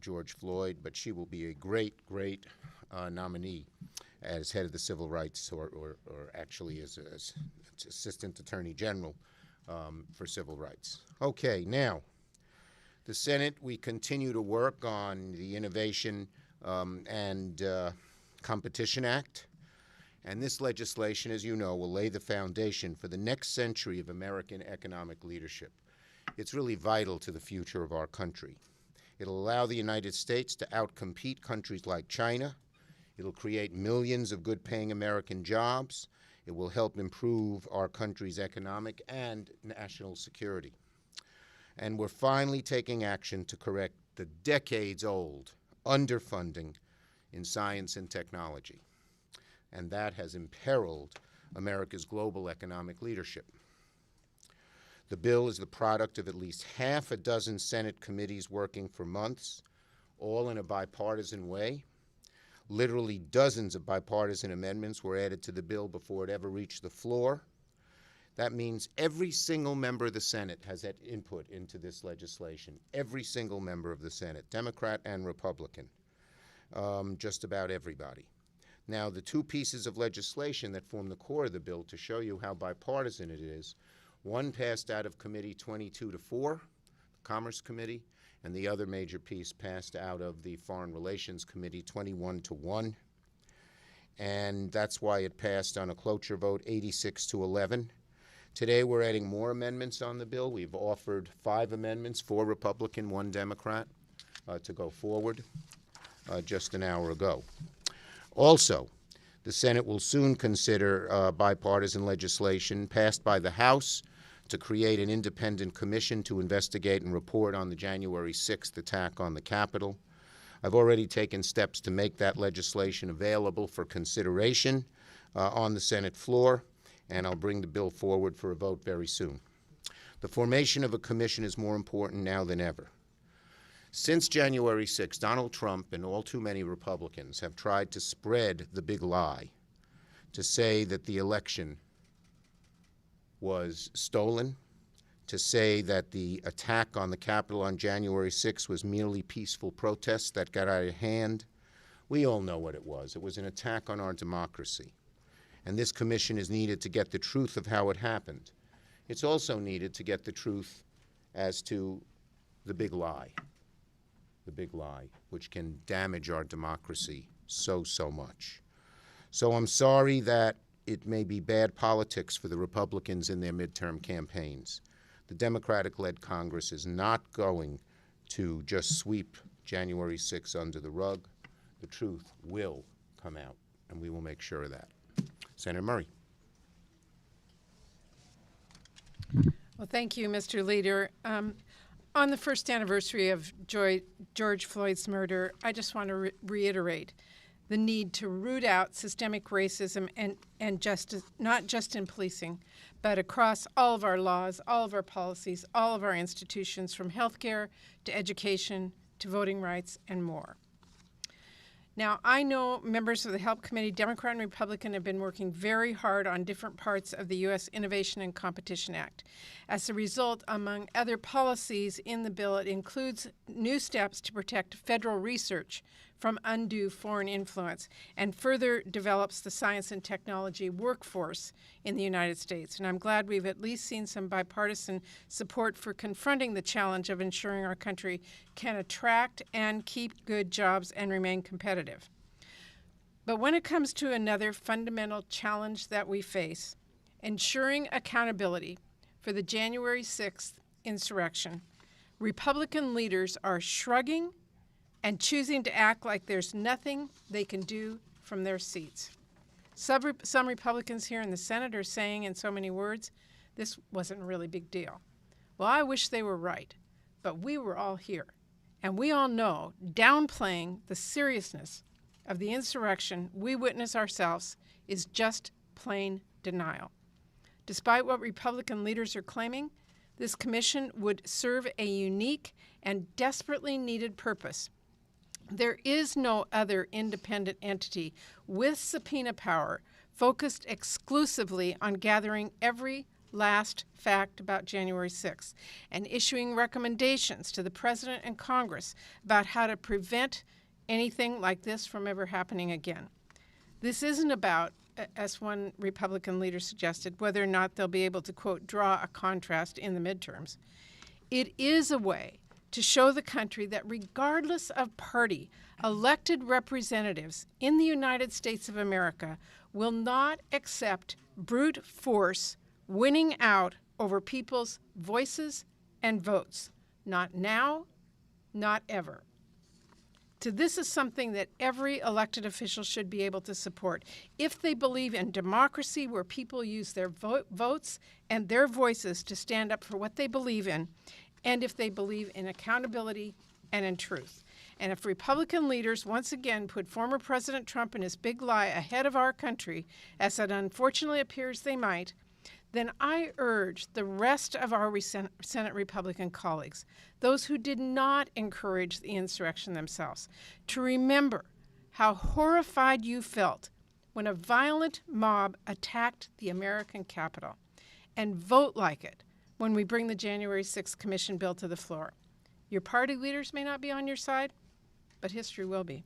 George Floyd, but she will be a great nominee as head of the Civil Rights, or actually as Assistant Attorney General for Civil Rights. Okay, now, the Senate, we continue to work on the Innovation and Competition Act. And this legislation, as you know, will lay the foundation for the next century of American economic leadership. It's really vital to the future of our country. It'll allow the United States to outcompete countries like China. It'll create millions of good-paying American jobs. It will help improve our country's economic and national security. And we're finally taking action to correct the decades-old underfunding in science and technology. And that has imperiled America's global economic leadership. The bill is the product of at least half a dozen Senate committees working for months, all in a bipartisan way. Literally dozens of bipartisan amendments were added to the bill before it ever reached the floor. That means every single member of the Senate has had input into this legislation. Every single member of the Senate, Democrat and Republican, just about everybody. Now, the two pieces of legislation that form the core of the bill, to show you how bipartisan it is, one passed out of committee 22-4, the Commerce Committee, and the other major piece passed out of the Foreign Relations Committee 21-1. And that's why it passed on a cloture vote 86-11. Today we're adding more amendments on the bill. We've offered 5 amendments, 4 Republican, 1 Democrat, to go forward just an hour ago. Also, the Senate will soon consider bipartisan legislation passed by the House to create an independent commission to investigate and report on the January 6th attack on the Capitol. I've already taken steps to make that legislation available for consideration on the Senate floor, and I'll bring the bill forward for a vote very soon. The formation of a commission is more important now than ever. Since January 6, Donald Trump and all too many Republicans have tried to spread the big lie, to say that the election was stolen, to say that the attack on the Capitol on January 6 was merely peaceful protests that got out of hand. We all know what it was. It was an attack on our democracy. And this commission is needed to get the truth of how it happened. It's also needed to get the truth as to the big lie, which can damage our democracy so much. So I'm sorry that it may be bad politics for the Republicans in their midterm campaigns. The Democratic-led Congress is not going to just sweep January 6 under the rug. The truth will come out, and we will make sure of that. Senator Murray. Well, thank you, Mr. Leader. On the first anniversary of George Floyd's murder, I just want to reiterate the need to root out systemic racism and justice, not just in policing, but across all of our laws, all of our policies, all of our institutions, from healthcare to education to voting rights and more. Now, I know members of the HELP Committee, Democrat and Republican, have been working very hard on different parts of the U.S. Innovation and Competition Act. As a result, among other policies in the bill, it includes new steps to protect federal research from undue foreign influence and further develops the science and technology workforce in the United States. And I'm glad we've at least seen some bipartisan support for confronting the challenge of ensuring our country can attract and keep good jobs and remain competitive. But when it comes to another fundamental challenge that we face, ensuring accountability for the January 6th insurrection, Republican leaders are shrugging and choosing to act like there's nothing they can do from their seats. Some Republicans here in the Senate are saying in so many words, this wasn't a really big deal. Well, I wish they were right, but we were all here. And we all know downplaying the seriousness of the insurrection we witness ourselves is just plain denial. Despite what Republican leaders are claiming, this commission would serve a unique and desperately needed purpose. There is no other independent entity with subpoena power focused exclusively on gathering every last fact about January 6th and issuing recommendations to the President and Congress about how to prevent anything like this from ever happening again. This isn't about, as one Republican leader suggested, whether or not they'll be able to, quote, draw a contrast in the midterms. It is a way to show the country that regardless of party, elected representatives in the United States of America will not accept brute force winning out over people's voices and votes. Not now, not ever. This is something that every elected official should be able to support if they believe in democracy where people use their votes and their voices to stand up for what they believe in, and if they believe in accountability and in truth. And if Republican leaders once again put former President Trump and his big lie ahead of our country, as it unfortunately appears they might, then I urge the rest of our Senate Republican colleagues, those who did not encourage the insurrection themselves, to remember how horrified you felt when a violent mob attacked the American Capitol, and vote like it when we bring the January 6th Commission bill to the floor. Your party leaders may not be on your side, but history will be.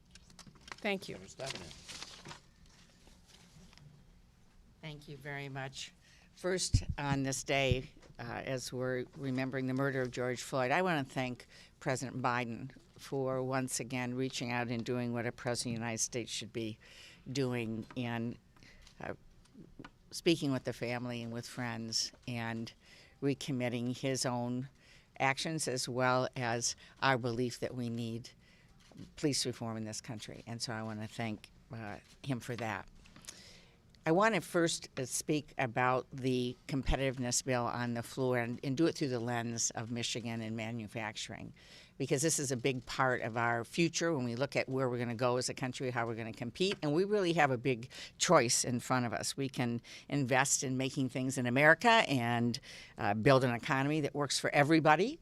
Thank you. Thank you very much. First, on this day, as we're remembering the murder of George Floyd, I want to thank President Biden for once again reaching out and doing what a president of the United States should be doing, and speaking with the family and with friends and recommitting his own actions as well as our belief that we need police reform in this country. And so I want to thank him for that. I want to first speak about the competitiveness bill on the floor and do it through the lens of Michigan and manufacturing, because this is a big part of our future when we look at where we're going to go as a country, how we're going to compete, and we really have a big choice in front of us. We can invest in making things in America and build an economy that works for everybody,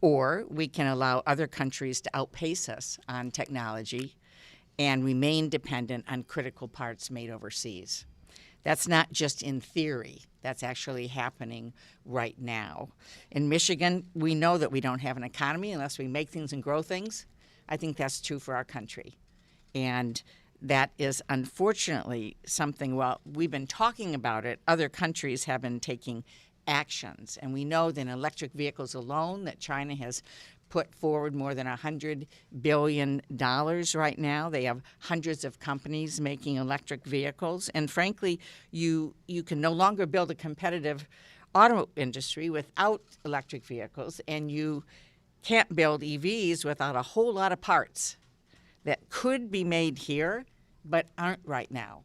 or we can allow other countries to outpace us on technology and remain dependent on critical parts made overseas. That's not just in theory. That's actually happening right now. In Michigan, we know that we don't have an economy unless we make things and grow things. I think that's true for our country. And that is unfortunately something, while we've been talking about it, other countries have been taking actions. And we know that in electric vehicles alone that China has put forward more than $100 billion right now. They have hundreds of companies making electric vehicles. And frankly, you can no longer build a competitive auto industry without electric vehicles, and you can't build EVs without a whole lot of parts that could be made here but aren't right now.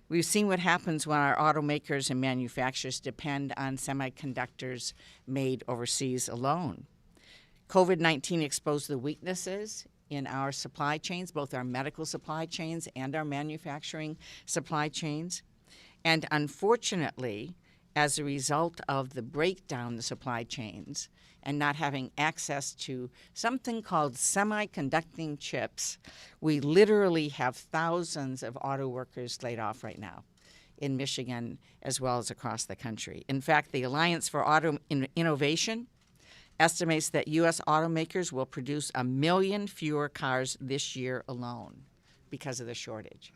We've seen what happens when our automakers and manufacturers depend on semiconductors made overseas alone. COVID-19 exposed the weaknesses in our supply chains, both our medical supply chains and our manufacturing supply chains. And unfortunately, as a result of the breakdown in the supply chains and not having access to something called semiconducting chips, we literally have thousands of auto workers laid off right now in Michigan as well as across the country. In fact, the Alliance for Auto Innovation estimates that U.S. automakers will produce 1 million fewer cars this year alone because of the shortage.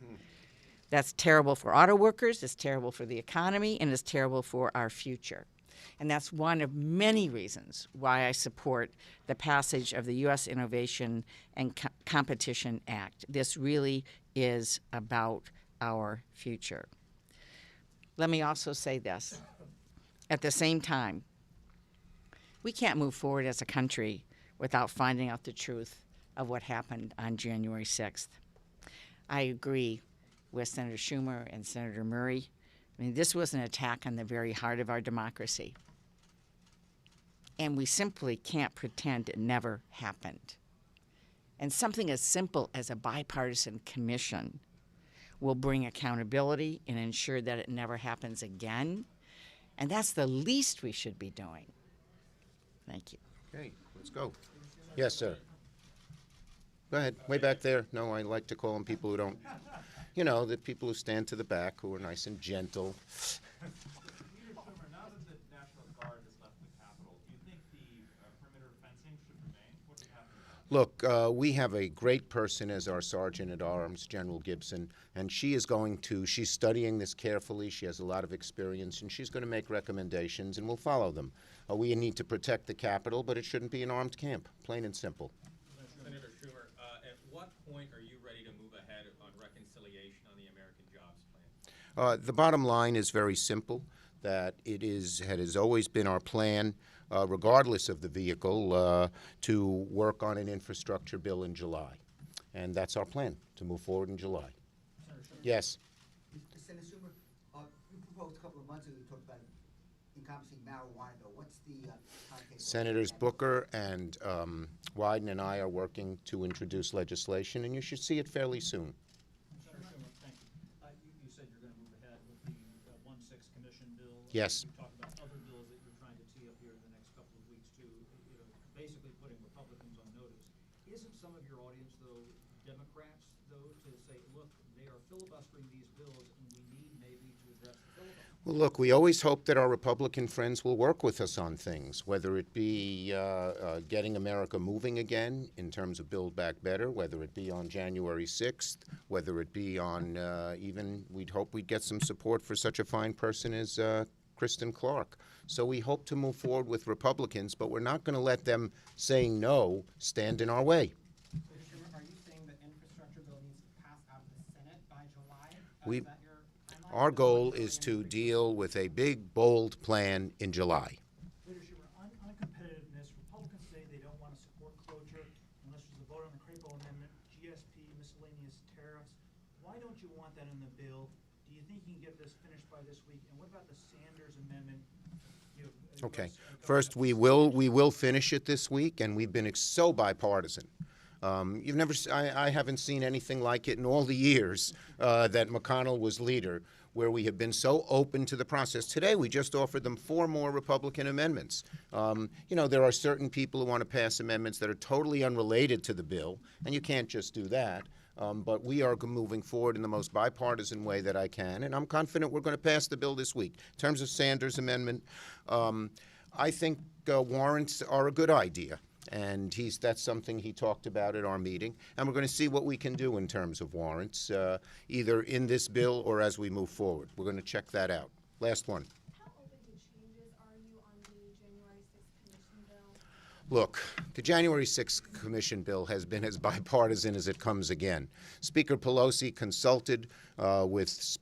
That's terrible for auto workers, it's terrible for the economy, and it's terrible for our future. And that's one of many reasons why I support the passage of the U.S. Innovation and Competition Act. This really is about our future. Let me also say this. At the same time, we can't move forward as a country without finding out the truth of what happened on January 6th. I agree with Senator Schumer and Senator Murray. I mean, this was an attack on the very heart of our democracy. And we simply can't pretend it never happened. And something as simple as a bipartisan commission will bring accountability and ensure that it never happens again. And that's the least we should be doing. Thank you. Okay, let's go. Yes, sir. Go ahead. Way back there. No, I like to call them people who don't You know, the people who stand to the back, who are nice and gentle. Leader Schumer, now that the National Guard has left the Capitol, do you think the perimeter fencing should remain? What would happen to that? Look, we have a great person as our Sergeant at Arms, General Gibson, and she's studying this carefully. She has a lot of experience, and she's going to make recommendations, and we'll follow them. We need to protect the Capitol, but it shouldn't be an armed camp, plain and simple. Senator Schumer, at what point are you ready to move ahead on reconciliation on the American Jobs Plan? The bottom line is very simple, that it has always been our plan, regardless of the vehicle, to work on an infrastructure bill in July. And that's our plan, to move forward in July. Yes. Senator Schumer, you proposed a couple of months ago, you talked about encompassing marijuana bill. What's the timetable? Senators Booker and Wyden and I are working to introduce legislation, and you should see it fairly soon. Senator Schumer, thank you. You said you're going to move ahead with the 1-6 commission bill. Yes. You talked about other bills that you're trying to tee up here in the next couple of weeks too, basically putting Republicans on notice. Isn't some of your audience, though, Democrats, though, to say, look, they are filibustering these bills and we need maybe to address the filibuster? Well, look, we always hope that our Republican friends will work with us on things, whether it be getting America moving again in terms of Build Back Better, whether it be on January 6th, whether it be on even we'd hope we'd get some support for such a fine person as Kristen Clark. So we hope to move forward with Republicans, but we're not going to let them saying no stand in our way. Mr. Schumer, are you saying the infrastructure bill needs to pass out of the Senate by July? We- Is that your timeline? Our goal is to deal with a big, bold plan in July. Leader Schumer, on competitiveness, Republicans say they don't want to support cloture unless there's a vote on the Crapo Amendment, GSP, miscellaneous tariffs. Why don't you want that in the bill? Do you think you can get this finished by this week? And what about the Sanders Amendment? Okay. First, we will finish it this week, and we've been so bipartisan. I haven't seen anything like it in all the years that McConnell was leader, where we have been so open to the process. Today, we just offered them 4 more Republican amendments. There are certain people who want to pass amendments that are totally unrelated to the bill, and you can't just do that. But we are moving forward in the most bipartisan way that I can, and I'm confident we're going to pass the bill this week. In terms of Sanders' amendment, I think warrants are a good idea, and that's something he talked about at our meeting, and we're going to see what we can do in terms of warrants, either in this bill or as we move forward. We're going to check that out. Last one. How open to changes are you on the January 6th commission bill? Look, the January 6th commission bill has been as bipartisan as it comes again. Speaker Pelosi consulted with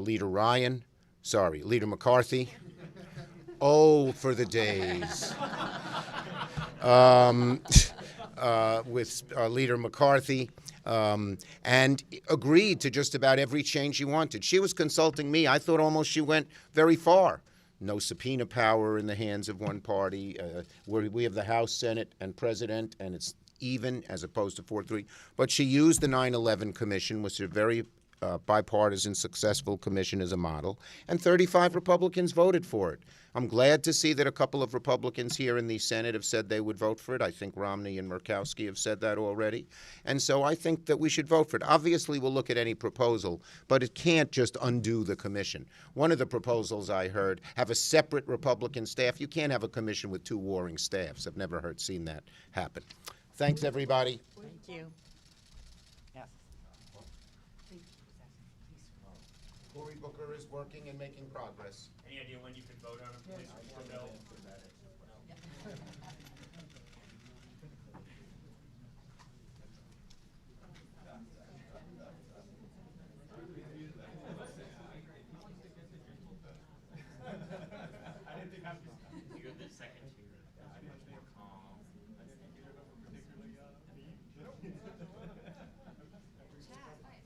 Leader McCarthy. Oh, for the days. With Leader McCarthy, and agreed to just about every change she wanted. She was consulting me. I thought almost she went very far. No subpoena power in the hands of one party. We have the House, Senate, and President, and it's even as opposed to 4-3. But she used the 9/11 Commission, which is a very bipartisan, successful commission as a model, and 35 Republicans voted for it. I'm glad to see that a couple of Republicans here in the Senate have said they would vote for it. I think Romney and Murkowski have said that already. And so I think that we should vote for it. Obviously, we'll look at any proposal, but it can't just undo the commission. One of the proposals I heard have a separate Republican staff. You can't have a commission with 2 warring staffs. I've never seen that happen. Thanks, everybody. Thank you. Yes. Cory Booker is working and making progress. Any idea when you could vote on a police reform bill?